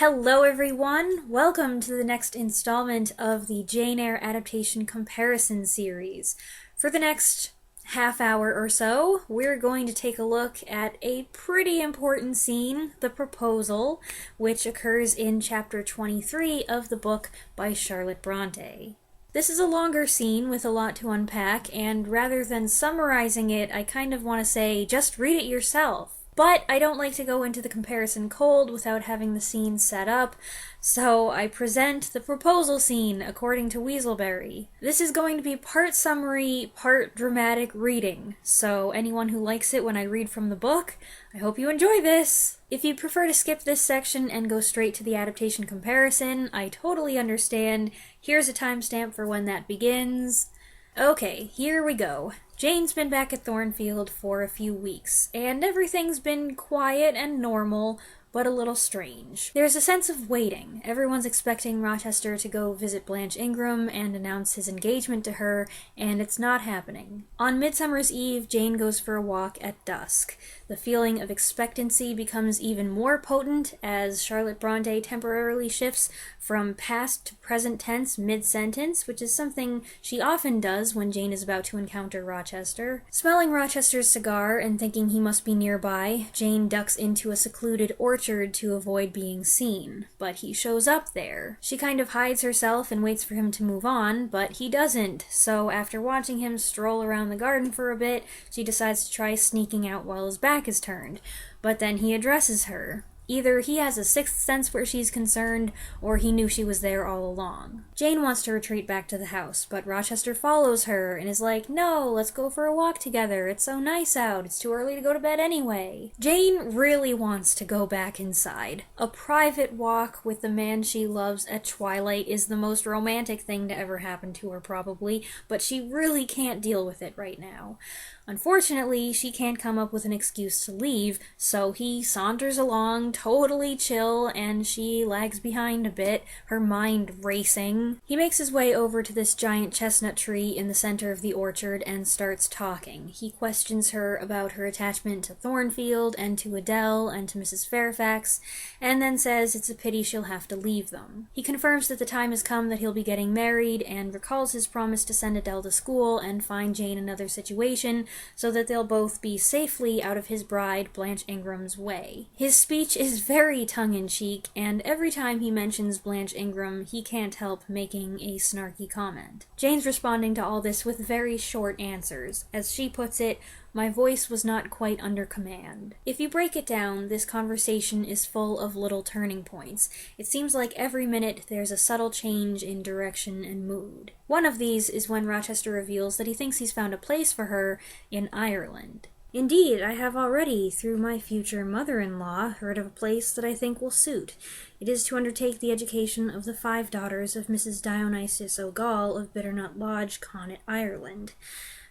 Hello everyone! Welcome to the next installment of the Jane Eyre Adaptation Comparison Series. For the next half hour or so, we're going to take a look at a pretty important scene, the proposal, which occurs in chapter 23 of the book by Charlotte Brontë. This is a longer scene with a lot to unpack, and rather than summarizing it, I kind of want to say, just read it yourself. But I don't like to go into the comparison cold without having the scene set up, so I present the proposal scene according to Weaselberry. This is going to be part summary, part dramatic reading, so anyone who likes it when I read from the book, I hope you enjoy this! If you prefer to skip this section and go straight to the adaptation comparison, I totally understand. Here's a timestamp for when that begins. Okay, here we go. Jane's been back at Thornfield for a few weeks, and everything's been quiet and normal, but a little strange. There's a sense of waiting. Everyone's expecting Rochester to go visit Blanche Ingram and announce his engagement to her, and it's not happening. On Midsummer's Eve, Jane goes for a walk at dusk. The feeling of expectancy becomes even more potent as Charlotte Brontë temporarily shifts from past to present tense mid-sentence, which is something she often does when Jane is about to encounter Rochester. Smelling Rochester's cigar and thinking he must be nearby, Jane ducks into a secluded orchard to avoid being seen, but he shows up there. She kind of hides herself and waits for him to move on, but he doesn't, so after watching him stroll around the garden for a bit, she decides to try sneaking out while his back is turned, but then he addresses her. Either he has a sixth sense where she's concerned, or he knew she was there all along. Jane wants to retreat back to the house, but Rochester follows her and is like, "No, let's go for a walk together. It's so nice out. It's too early to go to bed anyway." Jane really wants to go back inside. A private walk with the man she loves at twilight is the most romantic thing to ever happen to her, probably, but she really can't deal with it right now. Unfortunately, she can't come up with an excuse to leave, so he saunters along, totally chill, and she lags behind a bit, her mind racing. He makes his way over to this giant chestnut tree in the center of the orchard and starts talking. He questions her about her attachment to Thornfield and to Adele and to Mrs. Fairfax, and then says it's a pity she'll have to leave them. He confirms that the time has come that he'll be getting married and recalls his promise to send Adele to school and find Jane another situation so that they'll both be safely out of his bride, Blanche Ingram's, way. His speech is very tongue-in-cheek, and every time he mentions Blanche Ingram, he can't help making a snarky comment. Jane's responding to all this with very short answers. As she puts it, "My voice was not quite under command." If you break it down, this conversation is full of little turning points. It seems like every minute there's a subtle change in direction and mood. One of these is when Rochester reveals that he thinks he's found a place for her in Ireland. "Indeed, I have already, through my future mother-in-law, heard of a place that I think will suit. It is to undertake the education of the 5 daughters of Mrs. Dionysius O'Gall of Bitternut Lodge, Connaught, Ireland.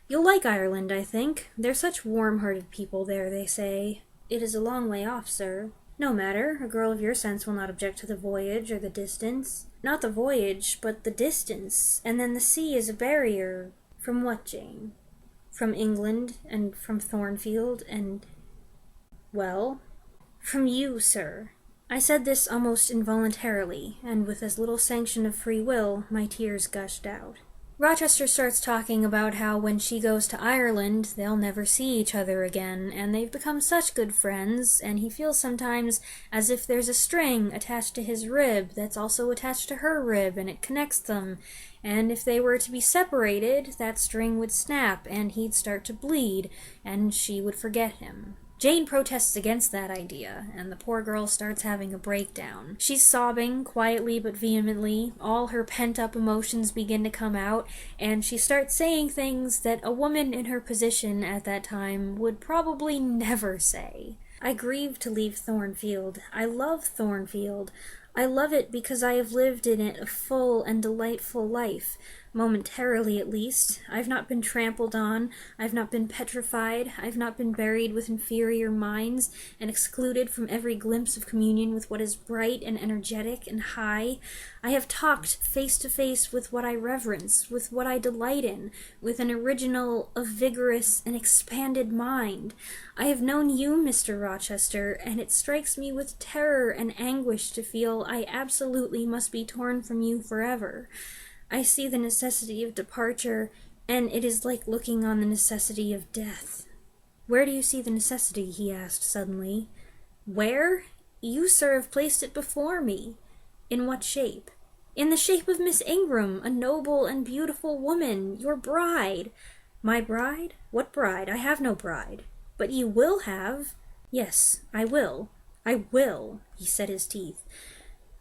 You'll like Ireland, I think. They're such warm-hearted people there, they say." "It is a long way off, sir." "No matter. A girl of your sense will not object to the voyage or the distance." "Not the voyage, but the distance. And then the sea is a barrier." "From what, Jane?" "From England, and from Thornfield, and—" "Well?" "From you, sir." I said this almost involuntarily, and with as little sanction of free will, my tears gushed out. Rochester starts talking about how when she goes to Ireland, they'll never see each other again, and they've become such good friends, and he feels sometimes as if there's a string attached to his rib that's also attached to her rib, and it connects them, and if they were to be separated, that string would snap, and he'd start to bleed, and she would forget him. Jane protests against that idea, and the poor girl starts having a breakdown. She's sobbing, quietly but vehemently. All her pent-up emotions begin to come out, and she starts saying things that a woman in her position at that time would probably never say. "I grieve to leave Thornfield. I love Thornfield. I love it because I have lived in it a full and delightful life. momentarily at least. I've not been trampled on, I've not been petrified, I've not been buried with inferior minds, and excluded from every glimpse of communion with what is bright and energetic and high. I have talked face to face with what I reverence, with what I delight in, with an original, a vigorous, and expanded mind. I have known you, Mr. Rochester, and it strikes me with terror and anguish to feel I absolutely must be torn from you forever. I see the necessity of departure, and it is like looking on the necessity of death. Where do you see the necessity? He asked suddenly. Where? You, sir, have placed it before me. In what shape? In the shape of Miss Ingram, a noble and beautiful woman, your bride. My bride? What bride? I have no bride. But you will have. Yes, I will. I will, he set his teeth.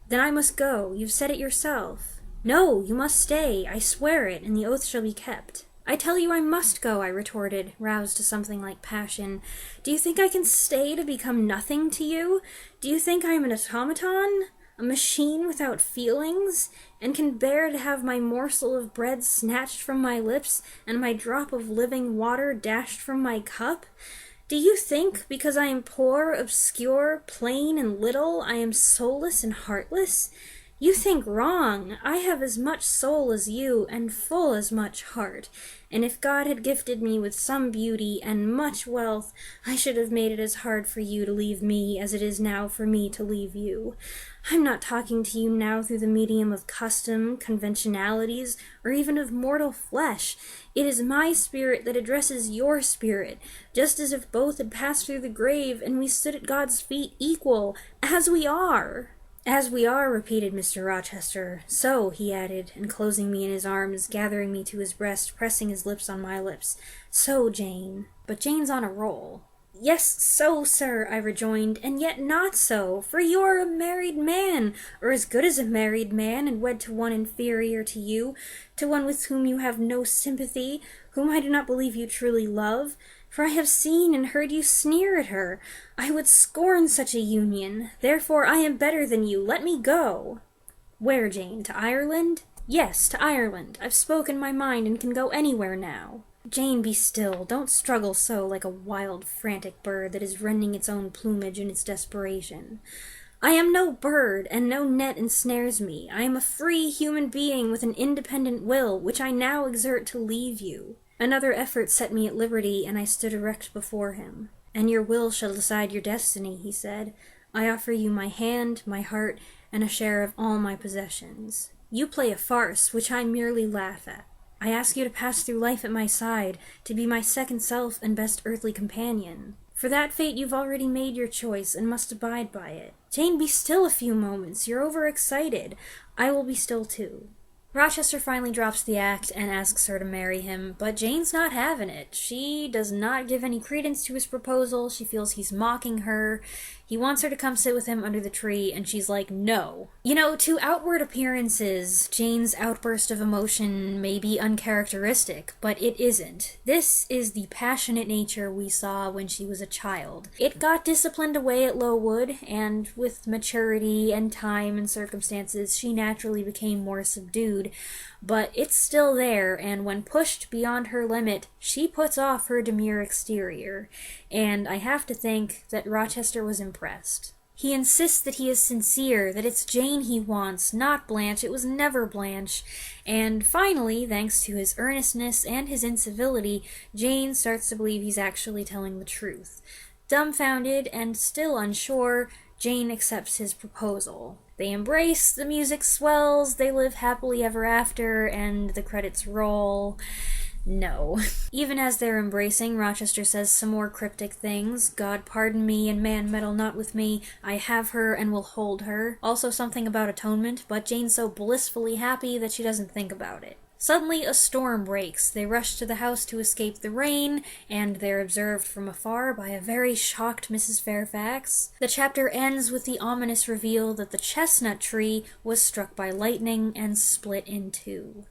Then I must go. You've said it yourself. No, you must stay. I swear it, and the oath shall be kept. I tell you I must go, I retorted, roused to something like passion. Do you think I can stay to become nothing to you? Do you think I am an automaton? A machine without feelings? And can bear to have my morsel of bread snatched from my lips, and my drop of living water dashed from my cup? Do you think, because I am poor, obscure, plain, and little, I am soulless and heartless? You think wrong. I have as much soul as you, and full as much heart. And if God had gifted me with some beauty and much wealth, I should have made it as hard for you to leave me as it is now for me to leave you. I'm not talking to you now through the medium of custom, conventionalities, or even of mortal flesh. It is my spirit that addresses your spirit, just as if both had passed through the grave and we stood at God's feet equal, as we are. As we are, repeated Mr. Rochester. So, he added, enclosing me in his arms, gathering me to his breast, pressing his lips on my lips. So, Jane. But Jane's on a roll. Yes, so, sir, I rejoined, and yet not so, for you are a married man, or as good as a married man, and wed to one inferior to you, to one with whom you have no sympathy, whom I do not believe you truly love. For I have seen and heard you sneer at her. I would scorn such a union. Therefore I am better than you. Let me go. Where, Jane? To Ireland? Yes, to Ireland. I've spoken my mind and can go anywhere now. Jane, be still. Don't struggle so like a wild, frantic bird that is rending its own plumage in its desperation. I am no bird, and no net ensnares me. I am a free human being with an independent will, which I now exert to leave you. Another effort set me at liberty, and I stood erect before him. And your will shall decide your destiny, he said. I offer you my hand, my heart, and a share of all my possessions. You play a farce, which I merely laugh at. I ask you to pass through life at my side, to be my second self and best earthly companion. For that fate you've already made your choice, and must abide by it. Jane, be still a few moments. You're overexcited. I will be still too. Rochester finally drops the act and asks her to marry him, but Jane's not having it. She does not give any credence to his proposal. She feels he's mocking her. He wants her to come sit with him under the tree, and she's like, no. You know, to outward appearances, Jane's outburst of emotion may be uncharacteristic, but it isn't. This is the passionate nature we saw when she was a child. It got disciplined away at Lowood, and with maturity and time and circumstances, she naturally became more subdued. But it's still there, and when pushed beyond her limit, she puts off her demure exterior, and I have to think that Rochester was impressed. He insists that he is sincere, that it's Jane he wants, not Blanche. It was never Blanche. And finally, thanks to his earnestness and his incivility, Jane starts to believe he's actually telling the truth. Dumbfounded and still unsure, Jane accepts his proposal. They embrace, the music swells, they live happily ever after, and the credits roll. No. Even as they're embracing, Rochester says some more cryptic things. God pardon me, and man meddle not with me. I have her and will hold her. Also something about atonement, but Jane's so blissfully happy that she doesn't think about it. Suddenly a storm breaks. They rush to the house to escape the rain, and they're observed from afar by a very shocked Mrs. Fairfax. The chapter ends with the ominous reveal that the chestnut tree was struck by lightning and split in two.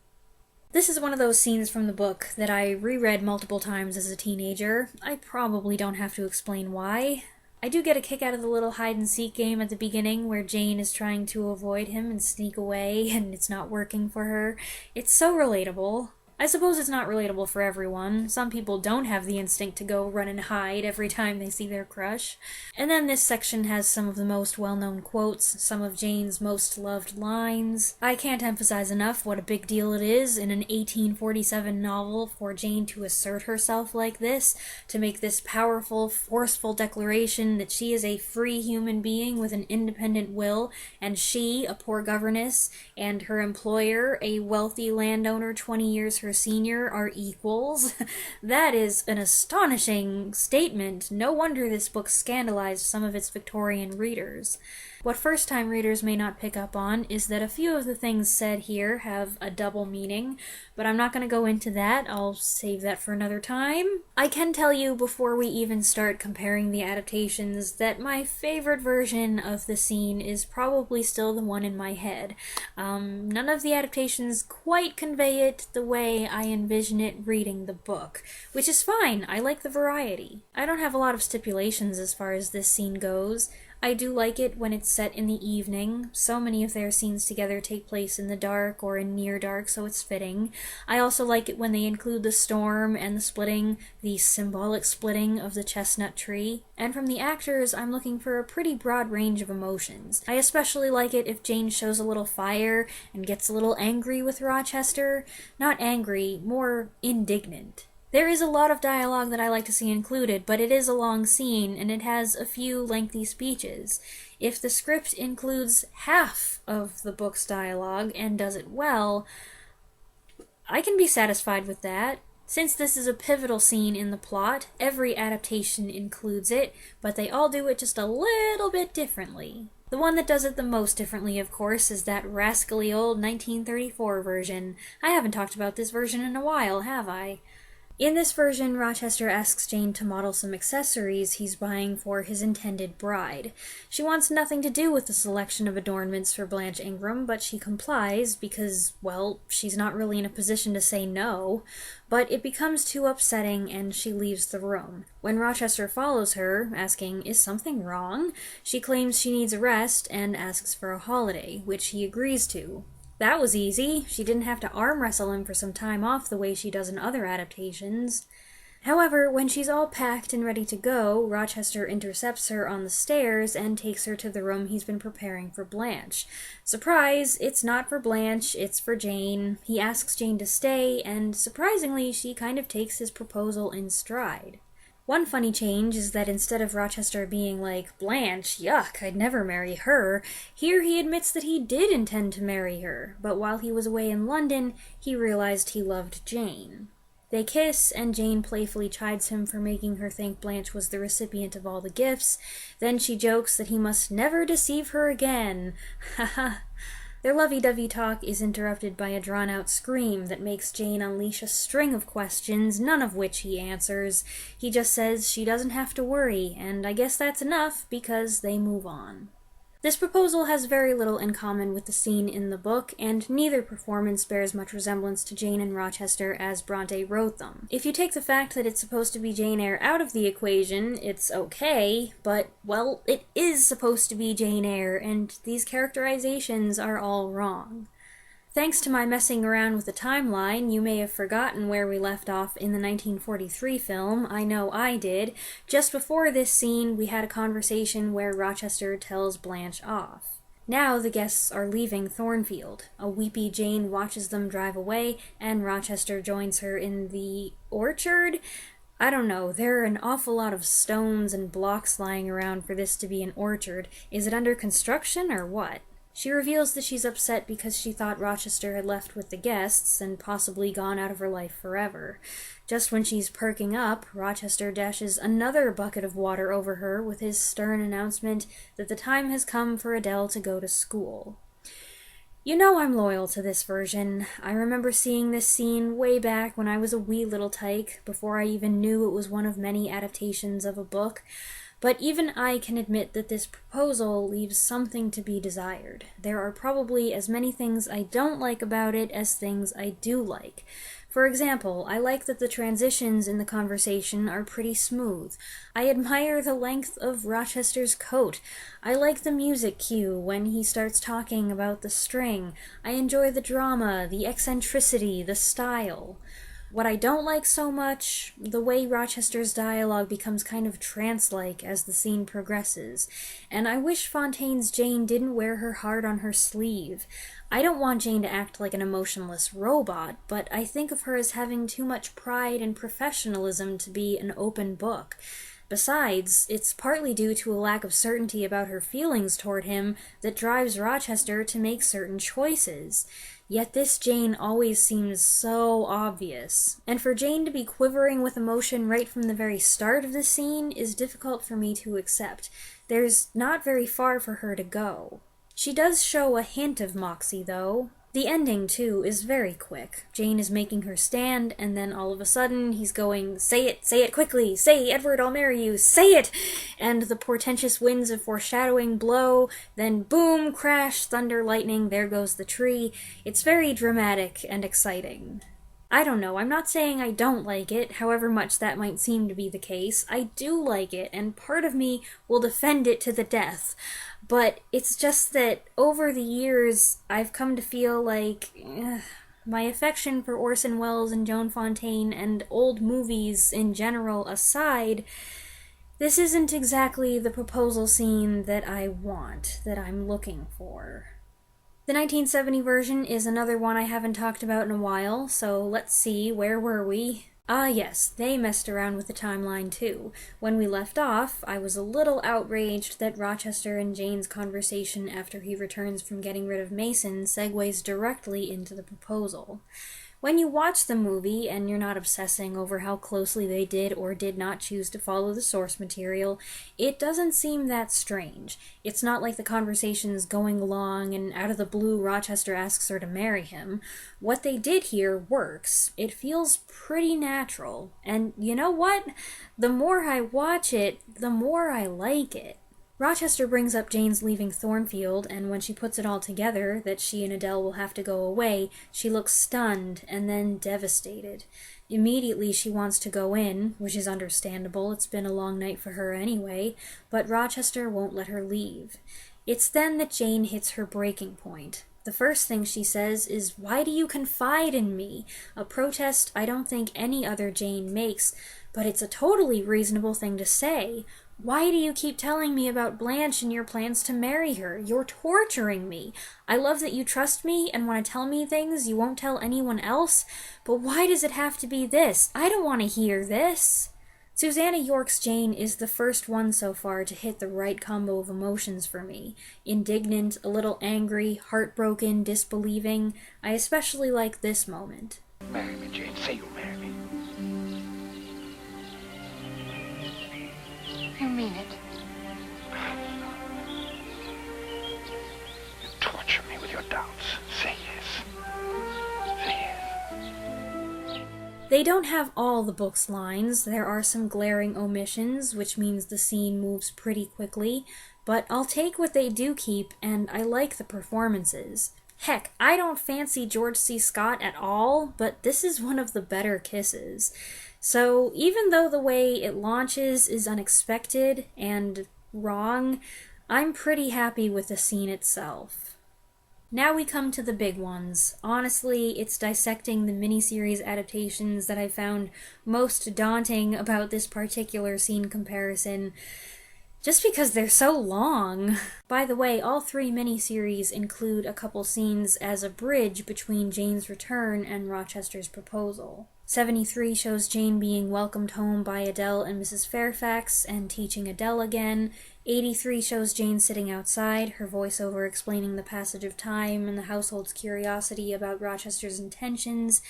This is one of those scenes from the book that I reread multiple times as a teenager. I probably don't have to explain why. I do get a kick out of the little hide-and-seek game at the beginning where Jane is trying to avoid him and sneak away, and it's not working for her. It's so relatable. I suppose it's not relatable for everyone. Some people don't have the instinct to go run and hide every time they see their crush. And then this section has some of the most well-known quotes, some of Jane's most loved lines. I can't emphasize enough what a big deal it is in an 1847 novel for Jane to assert herself like this, to make this powerful, forceful declaration that she is a free human being with an independent will, and she, a poor governess, and her employer, a wealthy landowner 20 years her senior, are equals. That is an astonishing statement. No wonder this book scandalized some of its Victorian readers. What first-time readers may not pick up on is that a few of the things said here have a double meaning, but I'm not going to go into that. I'll save that for another time. I can tell you before we even start comparing the adaptations that my favorite version of the scene is probably still the one in my head. None of the adaptations quite convey it the way I envision it reading the book, which is fine. I like the variety. I don't have a lot of stipulations as far as this scene goes. I do like it when it's set in the evening. So many of their scenes together take place in the dark or in near dark, so it's fitting. I also like it when they include the storm and the splitting, the symbolic splitting of the chestnut tree. And from the actors, I'm looking for a pretty broad range of emotions. I especially like it if Jane shows a little fire and gets a little angry with Rochester. Not angry, more indignant. There is a lot of dialogue that I like to see included, but it is a long scene, and it has a few lengthy speeches. If the script includes half of the book's dialogue and does it well, I can be satisfied with that. Since this is a pivotal scene in the plot, every adaptation includes it, but they all do it just a little bit differently. The one that does it the most differently, of course, is that rascally old 1934 version. I haven't talked about this version in a while, have I? In this version, Rochester asks Jane to model some accessories he's buying for his intended bride. She wants nothing to do with the selection of adornments for Blanche Ingram, but she complies because, well, she's not really in a position to say no. But it becomes too upsetting and she leaves the room. When Rochester follows her, asking, "Is something wrong?" she claims she needs a rest and asks for a holiday, which he agrees to. That was easy. She didn't have to arm wrestle him for some time off the way she does in other adaptations. However, when she's all packed and ready to go, Rochester intercepts her on the stairs and takes her to the room he's been preparing for Blanche. Surprise! It's not for Blanche, it's for Jane. He asks Jane to stay, and surprisingly, she kind of takes his proposal in stride. One funny change is that instead of Rochester being like, "Blanche, yuck, I'd never marry her," here he admits that he did intend to marry her, but while he was away in London, he realized he loved Jane. They kiss, and Jane playfully chides him for making her think Blanche was the recipient of all the gifts. Then she jokes that he must never deceive her again. Haha. Their lovey-dovey talk is interrupted by a drawn-out scream that makes Jane unleash a string of questions, none of which he answers. He just says she doesn't have to worry, and I guess that's enough, because they move on. This proposal has very little in common with the scene in the book, and neither performance bears much resemblance to Jane and Rochester as Brontë wrote them. If you take the fact that it's supposed to be Jane Eyre out of the equation, it's okay, but, well, it is supposed to be Jane Eyre, and these characterizations are all wrong. Thanks to my messing around with the timeline, you may have forgotten where we left off in the 1943 film. I know I did. Just before this scene, we had a conversation where Rochester tells Blanche off. Now the guests are leaving Thornfield. A weepy Jane watches them drive away, and Rochester joins her in the orchard? I don't know, there are an awful lot of stones and blocks lying around for this to be an orchard. Is it under construction or what? She reveals that she's upset because she thought Rochester had left with the guests and possibly gone out of her life forever. Just when she's perking up, Rochester dashes another bucket of water over her with his stern announcement that the time has come for Adele to go to school. You know I'm loyal to this version. I remember seeing this scene way back when I was a wee little tyke, before I even knew it was one of many adaptations of a book. But even I can admit that this proposal leaves something to be desired. There are probably as many things I don't like about it as things I do like. For example, I like that the transitions in the conversation are pretty smooth. I admire the length of Rochester's coat. I like the music cue when he starts talking about the string. I enjoy the drama, the eccentricity, the style. What I don't like so much, the way Rochester's dialogue becomes kind of trance-like as the scene progresses, and I wish Fontaine's Jane didn't wear her heart on her sleeve. I don't want Jane to act like an emotionless robot, but I think of her as having too much pride and professionalism to be an open book. Besides, it's partly due to a lack of certainty about her feelings toward him that drives Rochester to make certain choices. Yet this Jane always seems so obvious, and for Jane to be quivering with emotion right from the very start of the scene is difficult for me to accept. There's not very far for her to go. She does show a hint of moxie, though. The ending, too, is very quick. Jane is making her stand, and then all of a sudden he's going, say it quickly, say, Edward, I'll marry you, say it! And the portentous winds of foreshadowing blow, then boom, crash, thunder, lightning, there goes the tree. It's very dramatic and exciting. I don't know, I'm not saying I don't like it, however much that might seem to be the case. I do like it, and part of me will defend it to the death. But it's just that over the years, I've come to feel like my affection for Orson Welles and Joan Fontaine and old movies in general aside, this isn't exactly the proposal scene that I want, that I'm looking for. The 1970 version is another one I haven't talked about in a while, so let's see, where were we? Ah yes, they messed around with the timeline too. When we left off, I was a little outraged that Rochester and Jane's conversation after he returns from getting rid of Mason segues directly into the proposal. When you watch the movie and you're not obsessing over how closely they did or did not choose to follow the source material, it doesn't seem that strange. It's not like the conversation's going along and out of the blue Rochester asks her to marry him. What they did here works. It feels pretty natural. And you know what? The more I watch it, the more I like it. Rochester brings up Jane's leaving Thornfield, and when she puts it all together, that she and Adele will have to go away, she looks stunned and then devastated. Immediately she wants to go in, which is understandable, it's been a long night for her anyway, but Rochester won't let her leave. It's then that Jane hits her breaking point. The first thing she says is, "Why do you confide in me?" A protest I don't think any other Jane makes, but it's a totally reasonable thing to say. Why do you keep telling me about Blanche and your plans to marry her? You're torturing me. I love that you trust me and want to tell me things you won't tell anyone else, but why does it have to be this? I don't want to hear this. Susanna York's Jane is the first one so far to hit the right combo of emotions for me. Indignant, a little angry, heartbroken, disbelieving. I especially like this moment. Marry me, Jane. Say you'll marry me. You mean it? You torture me with your doubts. Say yes. Say yes. They don't have all the book's lines. There are some glaring omissions, which means the scene moves pretty quickly, but I'll take what they do keep, and I like the performances. Heck, I don't fancy George C. Scott at all, but this is one of the better kisses. So even though the way it launches is unexpected and wrong, I'm pretty happy with the scene itself. Now we come to the big ones. Honestly, it's dissecting the miniseries adaptations that I found most daunting about this particular scene comparison, just because they're so long. By the way, all three miniseries include a couple scenes as a bridge between Jane's return and Rochester's proposal. 73 shows Jane being welcomed home by Adele and Mrs. Fairfax and teaching Adele again. 83 shows Jane sitting outside, her voiceover explaining the passage of time and the household's curiosity about Rochester's intentions.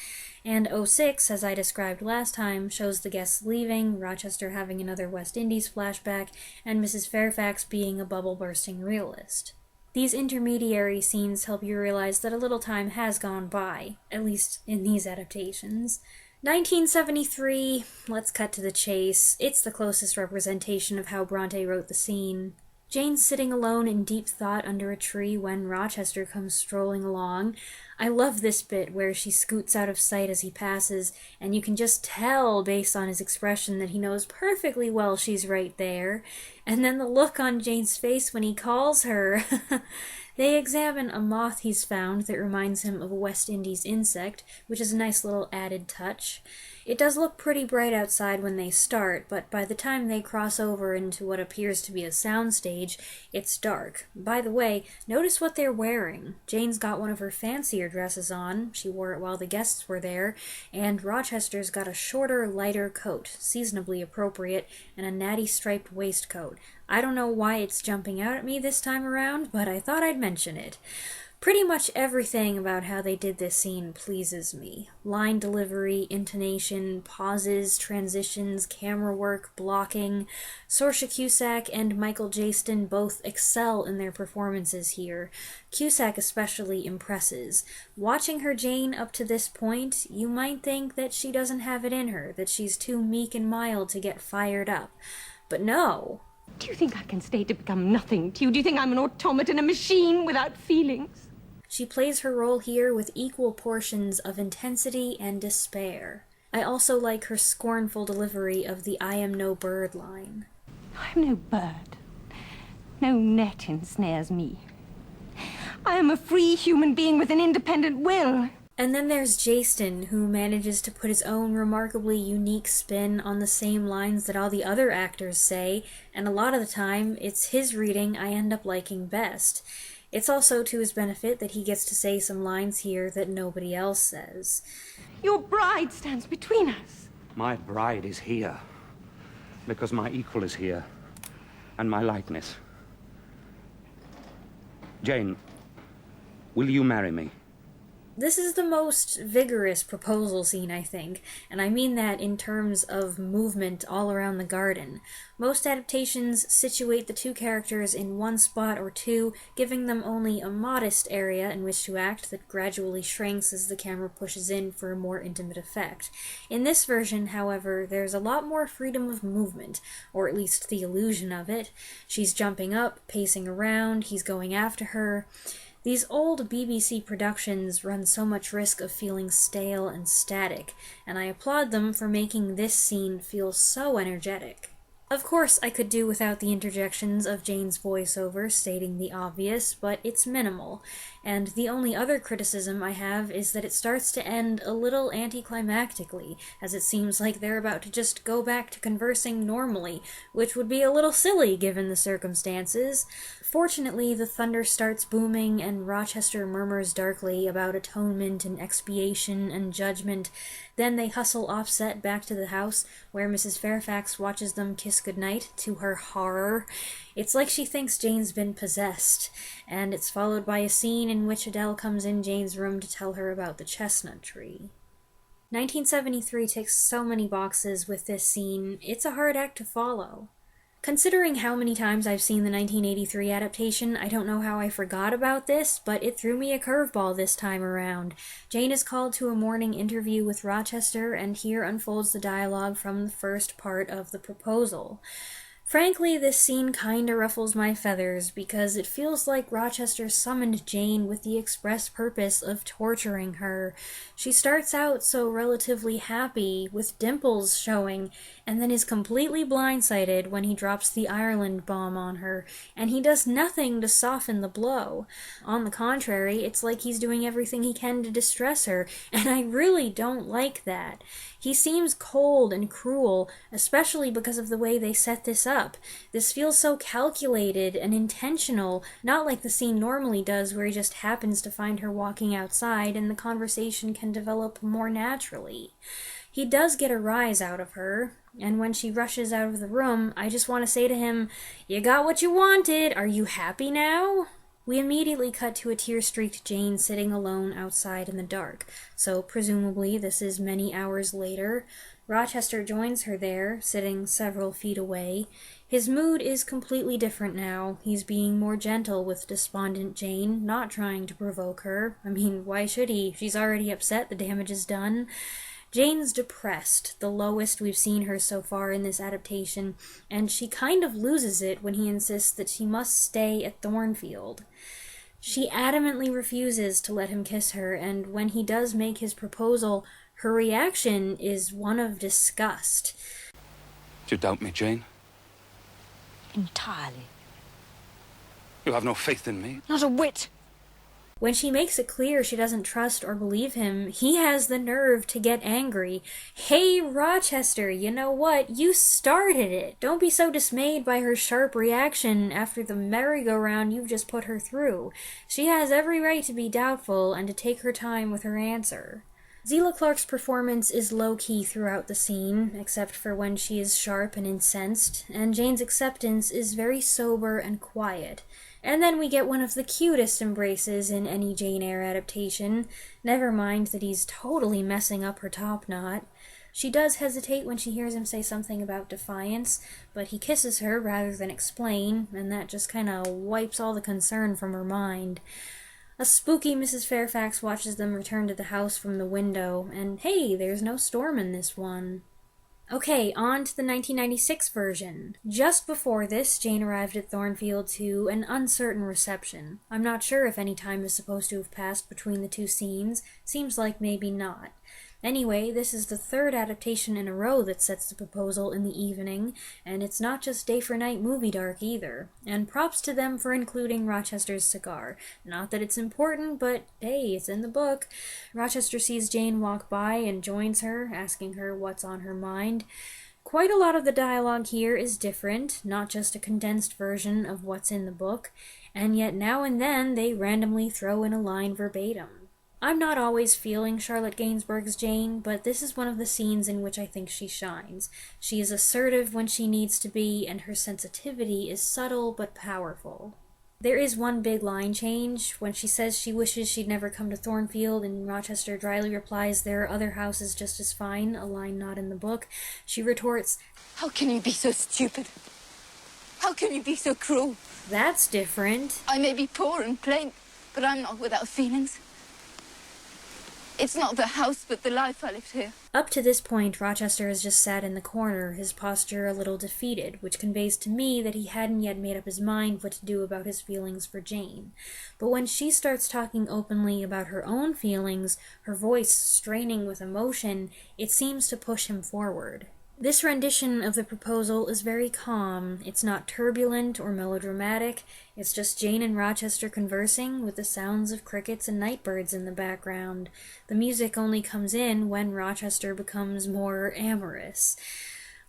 And 06, as I described last time, shows the guests leaving, Rochester having another West Indies flashback, and Mrs. Fairfax being a bubble-bursting realist. These intermediary scenes help you realize that a little time has gone by, at least in these adaptations. 1973, let's cut to the chase. It's the closest representation of how Brontë wrote the scene. Jane's sitting alone in deep thought under a tree when Rochester comes strolling along. I love this bit where she scoots out of sight as he passes, and you can just tell based on his expression that he knows perfectly well she's right there. And then the look on Jane's face when he calls her. They examine a moth he's found that reminds him of a West Indies insect, which is a nice little added touch. It does look pretty bright outside when they start, but by the time they cross over into what appears to be a soundstage, it's dark. By the way, notice what they're wearing. Jane's got one of her fancier dresses on, she wore it while the guests were there, and Rochester's got a shorter, lighter coat, seasonably appropriate, and a natty striped waistcoat. I don't know why it's jumping out at me this time around, but I thought I'd mention it. Pretty much everything about how they did this scene pleases me. Line delivery, intonation, pauses, transitions, camera work, blocking. Saoirse Cusack and Michael Jaston both excel in their performances here. Cusack especially impresses. Watching her Jane up to this point, you might think that she doesn't have it in her, that she's too meek and mild to get fired up. But no. Do you think I can stay to become nothing to you? Do you think I'm an automaton, a machine without feelings? She plays her role here with equal portions of intensity and despair. I also like her scornful delivery of the "I am no bird" line. I'm no bird. No net ensnares me. I am a free human being with an independent will. And then there's Jaston, who manages to put his own remarkably unique spin on the same lines that all the other actors say, and a lot of the time, it's his reading I end up liking best. It's also to his benefit that he gets to say some lines here that nobody else says. Your bride stands between us. My bride is here, because my equal is here, and my likeness. Jane, will you marry me? This is the most vigorous proposal scene, I think, and I mean that in terms of movement all around the garden. Most adaptations situate the two characters in one spot or two, giving them only a modest area in which to act that gradually shrinks as the camera pushes in for a more intimate effect. In this version, however, there's a lot more freedom of movement, or at least the illusion of it. She's jumping up, pacing around, he's going after her. These old BBC productions run so much risk of feeling stale and static, and I applaud them for making this scene feel so energetic. Of course, I could do without the interjections of Jane's voiceover stating the obvious, but it's minimal, and the only other criticism I have is that it starts to end a little anticlimactically, as it seems like they're about to just go back to conversing normally, which would be a little silly given the circumstances. Fortunately, the thunder starts booming, and Rochester murmurs darkly about atonement and expiation and judgment. Then they hustle offset back to the house, where Mrs. Fairfax watches them kiss goodnight, to her horror. It's like she thinks Jane's been possessed, and it's followed by a scene in which Adele comes in Jane's room to tell her about the chestnut tree. 1973 ticks so many boxes with this scene, it's a hard act to follow. Considering how many times I've seen the 1983 adaptation, I don't know how I forgot about this, but it threw me a curveball this time around. Jane is called to a morning interview with Rochester, and here unfolds the dialogue from the first part of the proposal. Frankly, this scene kinda ruffles my feathers, because it feels like Rochester summoned Jane with the express purpose of torturing her. She starts out so relatively happy, with dimples showing, and then is completely blindsided when he drops the Ireland bomb on her, and he does nothing to soften the blow. On the contrary, it's like he's doing everything he can to distress her, and I really don't like that. He seems cold and cruel, especially because of the way they set this up. This feels so calculated and intentional, not like the scene normally does where he just happens to find her walking outside and the conversation can develop more naturally. He does get a rise out of her, and when she rushes out of the room, I just want to say to him, "You got what you wanted, are you happy now?" We immediately cut to a tear-streaked Jane sitting alone outside in the dark, so presumably this is many hours later. Rochester joins her there, sitting several feet away. His mood is completely different now. He's being more gentle with despondent Jane, not trying to provoke her. I mean, why should he? She's already upset, the damage is done. Jane's depressed, the lowest we've seen her so far in this adaptation, and she kind of loses it when he insists that she must stay at Thornfield. She adamantly refuses to let him kiss her, and when he does make his proposal, her reaction is one of disgust. Do you doubt me, Jane? Entirely. You have no faith in me? Not a whit. When she makes it clear she doesn't trust or believe him, he has the nerve to get angry. Hey, Rochester, you know what? You started it. Don't be so dismayed by her sharp reaction after the merry-go-round you've just put her through. She has every right to be doubtful and to take her time with her answer. Zela Clark's performance is low-key throughout the scene, except for when she is sharp and incensed, and Jane's acceptance is very sober and quiet. And then we get one of the cutest embraces in any Jane Eyre adaptation, never mind that he's totally messing up her top knot. She does hesitate when she hears him say something about defiance, but he kisses her rather than explain, and that just kinda wipes all the concern from her mind. A spooky Mrs. Fairfax watches them return to the house from the window, and hey, there's no storm in this one. Okay, on to the 1996 version. Just before this, Jane arrived at Thornfield to an uncertain reception. I'm not sure if any time is supposed to have passed between the two scenes. Seems like maybe not. Anyway, this is the third adaptation in a row that sets the proposal in the evening, and it's not just day for night movie dark either. And props to them for including Rochester's cigar. Not that it's important, but hey, it's in the book. Rochester sees Jane walk by and joins her, asking her what's on her mind. Quite a lot of the dialogue here is different, not just a condensed version of what's in the book, and yet now and then they randomly throw in a line verbatim. I'm not always feeling Charlotte Gainsbourg's Jane, but this is one of the scenes in which I think she shines. She is assertive when she needs to be, and her sensitivity is subtle but powerful. There is one big line change. When she says she wishes she'd never come to Thornfield, and Rochester dryly replies, "There are other houses just as fine," a line not in the book, she retorts, How can you be so stupid? How can you be so cruel? "That's different." I may be poor and plain, but I'm not without feelings. It's not the house, but the life I lived here. Up to this point, Rochester has just sat in the corner, his posture a little defeated, which conveys to me that he hadn't yet made up his mind what to do about his feelings for Jane. But when she starts talking openly about her own feelings, her voice straining with emotion, it seems to push him forward. This rendition of the proposal is very calm. It's not turbulent or melodramatic. It's just Jane and Rochester conversing with the sounds of crickets and nightbirds in the background. The music only comes in when Rochester becomes more amorous.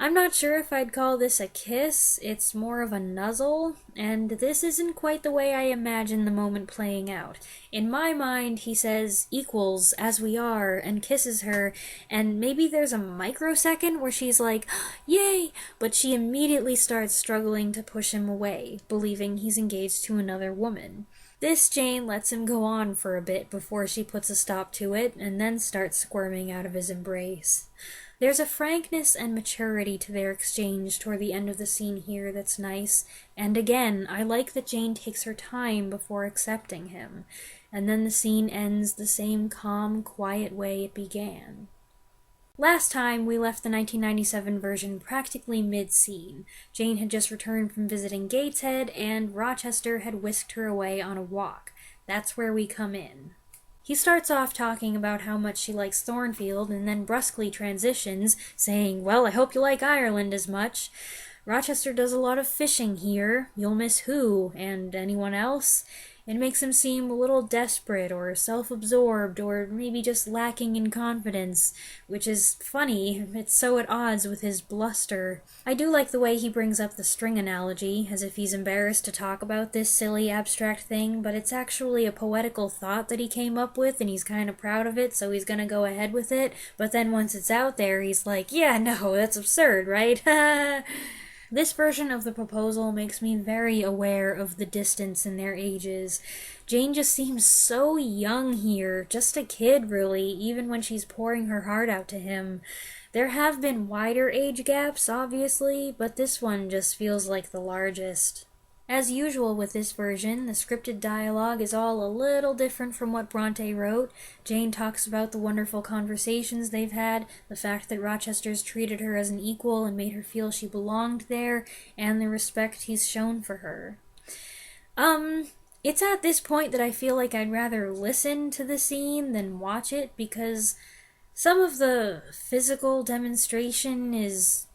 I'm not sure if I'd call this a kiss. It's more of a nuzzle, and this isn't quite the way I imagine the moment playing out. In my mind, he says equals as we are and kisses her, and maybe there's a microsecond where she's like, yay, but she immediately starts struggling to push him away, believing he's engaged to another woman. This Jane lets him go on for a bit before she puts a stop to it, and then starts squirming out of his embrace. There's a frankness and maturity to their exchange toward the end of the scene here that's nice, and again, I like that Jane takes her time before accepting him, and then the scene ends the same calm, quiet way it began. Last time, we left the 1997 version practically mid-scene. Jane had just returned from visiting Gateshead, and Rochester had whisked her away on a walk. That's where we come in. He starts off talking about how much she likes Thornfield, and then brusquely transitions, saying, "Well, I hope you like Ireland as much." Rochester does a lot of fishing here. You'll miss who? And anyone else? It makes him seem a little desperate or self-absorbed or maybe just lacking in confidence, which is funny. It's so at odds with his bluster. I do like the way he brings up the string analogy, as if he's embarrassed to talk about this silly abstract thing, but it's actually a poetical thought that he came up with, and he's kind of proud of it, so he's gonna go ahead with it, but then once it's out there, he's like, yeah, no, that's absurd, right? This version of the proposal makes me very aware of the distance in their ages. Jane just seems so young here, just a kid really, even when she's pouring her heart out to him. There have been wider age gaps, obviously, but this one just feels like the largest. As usual with this version, the scripted dialogue is all a little different from what Brontë wrote. Jane talks about the wonderful conversations they've had, the fact that Rochester's treated her as an equal and made her feel she belonged there, and the respect he's shown for her. It's at this point that I feel like I'd rather listen to the scene than watch it, because some of the physical demonstration is...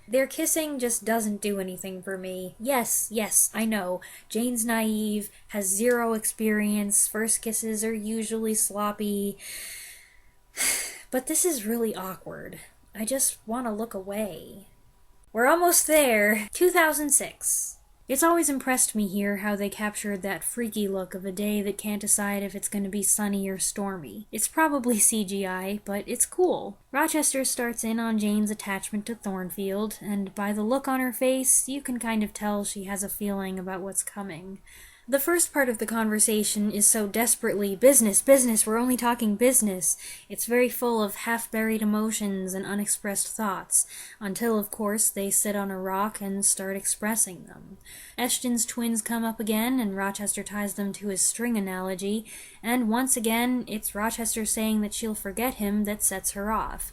Their kissing just doesn't do anything for me. Yes, I know. Jane's naive, has zero experience, first kisses are usually sloppy. But this is really awkward. I just want to look away. We're almost there. 2006. It's always impressed me here how they captured that freaky look of a day that can't decide if it's going to be sunny or stormy. It's probably CGI, but it's cool. Rochester starts in on Jane's attachment to Thornfield, and by the look on her face, you can kind of tell she has a feeling about what's coming. The first part of the conversation is so desperately business, we're only talking business. It's very full of half-buried emotions and unexpressed thoughts, until, of course, they sit on a rock and start expressing them. Eshton's twins come up again, and Rochester ties them to his string analogy, and once again, it's Rochester saying that she'll forget him that sets her off.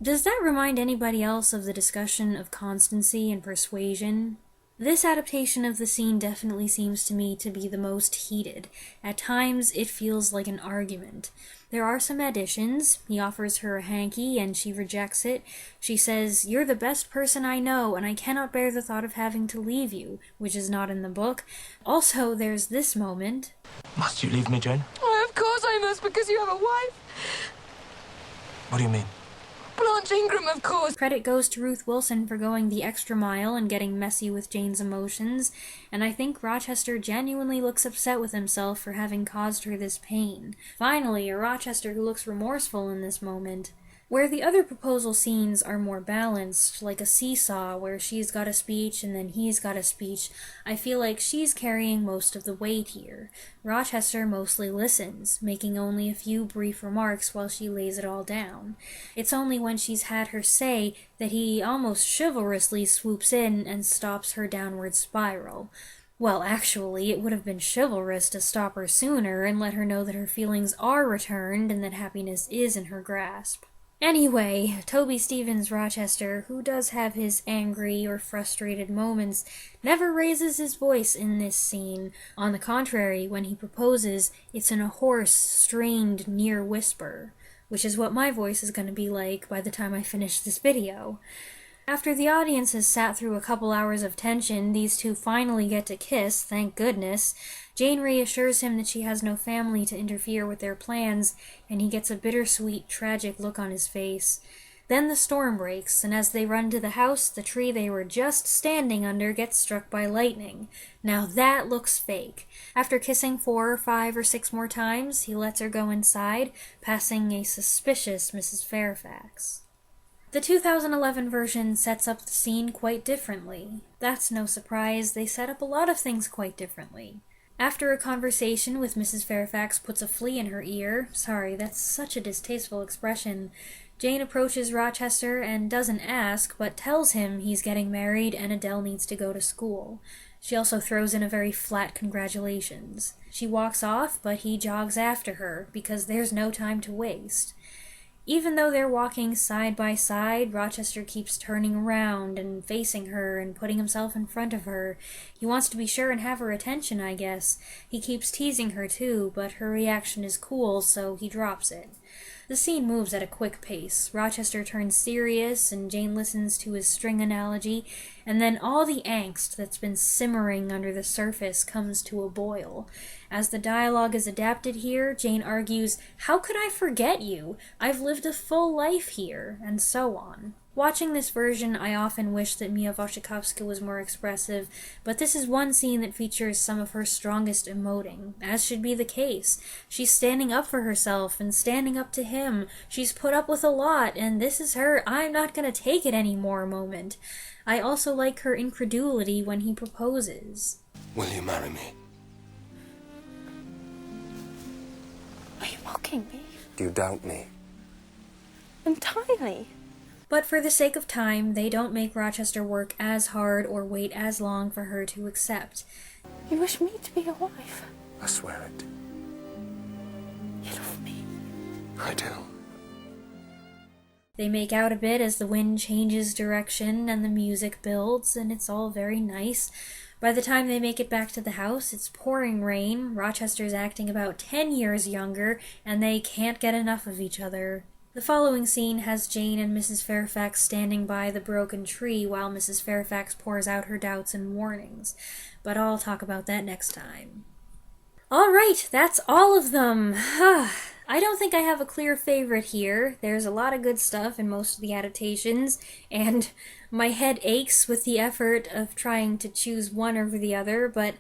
Does that remind anybody else of the discussion of constancy and persuasion? This adaptation of the scene definitely seems to me to be the most heated. At times, it feels like an argument. There are some additions. He offers her a hanky, and she rejects it. She says, "You're the best person I know, and I cannot bear the thought of having to leave you," which is not in the book. Also, there's this moment. Must you leave me, Jane? Oh, of course I must, because you have a wife. What do you mean? Blanche Ingram, of course. Credit goes to Ruth Wilson for going the extra mile and getting messy with Jane's emotions, and I think Rochester genuinely looks upset with himself for having caused her this pain. Finally, a Rochester who looks remorseful in this moment. Where the other proposal scenes are more balanced, like a seesaw where she's got a speech and then he's got a speech, I feel like she's carrying most of the weight here. Rochester mostly listens, making only a few brief remarks while she lays it all down. It's only when she's had her say that he almost chivalrously swoops in and stops her downward spiral. Well, actually, it would have been chivalrous to stop her sooner and let her know that her feelings are returned and that happiness is in her grasp. Anyway, Toby Stephens Rochester, who does have his angry or frustrated moments, never raises his voice in this scene. On the contrary, when he proposes, it's in a hoarse, strained, near whisper, which is what my voice is going to be like by the time I finish this video. After the audience has sat through a couple hours of tension, these two finally get to kiss, thank goodness. Jane reassures him that she has no family to interfere with their plans, and he gets a bittersweet, tragic look on his face. Then the storm breaks, and as they run to the house, the tree they were just standing under gets struck by lightning. Now that looks fake. After kissing 4 or 5 or 6 more times, he lets her go inside, passing a suspicious Mrs. Fairfax. The 2011 version sets up the scene quite differently. That's no surprise, they set up a lot of things quite differently. After a conversation with Mrs. Fairfax puts a flea in her ear, sorry, that's such a distasteful expression, Jane approaches Rochester and doesn't ask, but tells him he's getting married and Adele needs to go to school. She also throws in a very flat congratulations. She walks off, but he jogs after her, because there's no time to waste. Even though they're walking side by side, Rochester keeps turning around and facing her and putting himself in front of her. He wants to be sure and have her attention, I guess. He keeps teasing her too, but her reaction is cool, so he drops it. The scene moves at a quick pace. Rochester turns serious, and Jane listens to his string analogy, and then all the angst that's been simmering under the surface comes to a boil. As the dialogue is adapted here, Jane argues, "How could I forget you? I've lived a full life here," and so on. Watching this version, I often wish that Mia Wasikowska was more expressive, but this is one scene that features some of her strongest emoting, as should be the case. She's standing up for herself and standing up to him. She's put up with a lot, and this is her "I'm not gonna take it anymore" moment. I also like her incredulity when he proposes. Will you marry me? Are you mocking me? Do you doubt me? Entirely. But for the sake of time, they don't make Rochester work as hard or wait as long for her to accept. You wish me to be your wife? I swear it. You love me. I do. They make out a bit as the wind changes direction and the music builds, and it's all very nice. By the time they make it back to the house, it's pouring rain, Rochester's acting about 10 years younger, and they can't get enough of each other. The following scene has Jane and Mrs. Fairfax standing by the broken tree while Mrs. Fairfax pours out her doubts and warnings, but I'll talk about that next time. Alright, that's all of them. I don't think I have a clear favorite here. There's a lot of good stuff in most of the adaptations, and my head aches with the effort of trying to choose one over the other, but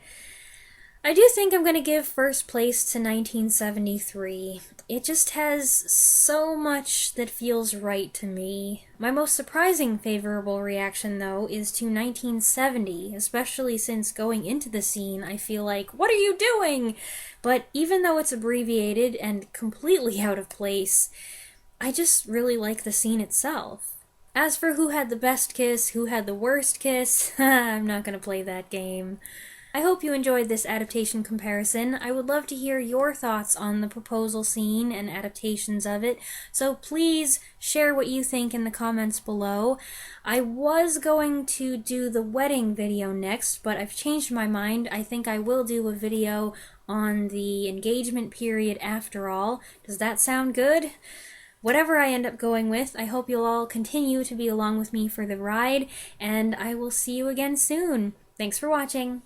I do think I'm going to give first place to 1973. It just has so much that feels right to me. My most surprising favorable reaction, though, is to 1970, especially since going into the scene I feel like, what are you doing? But even though it's abbreviated and completely out of place, I just really like the scene itself. As for who had the best kiss, who had the worst kiss, I'm not going to play that game. I hope you enjoyed this adaptation comparison. I would love to hear your thoughts on the proposal scene and adaptations of it, so please share what you think in the comments below. I was going to do the wedding video next, but I've changed my mind. I think I will do a video on the engagement period after all. Does that sound good? Whatever I end up going with, I hope you'll all continue to be along with me for the ride, and I will see you again soon. Thanks for watching.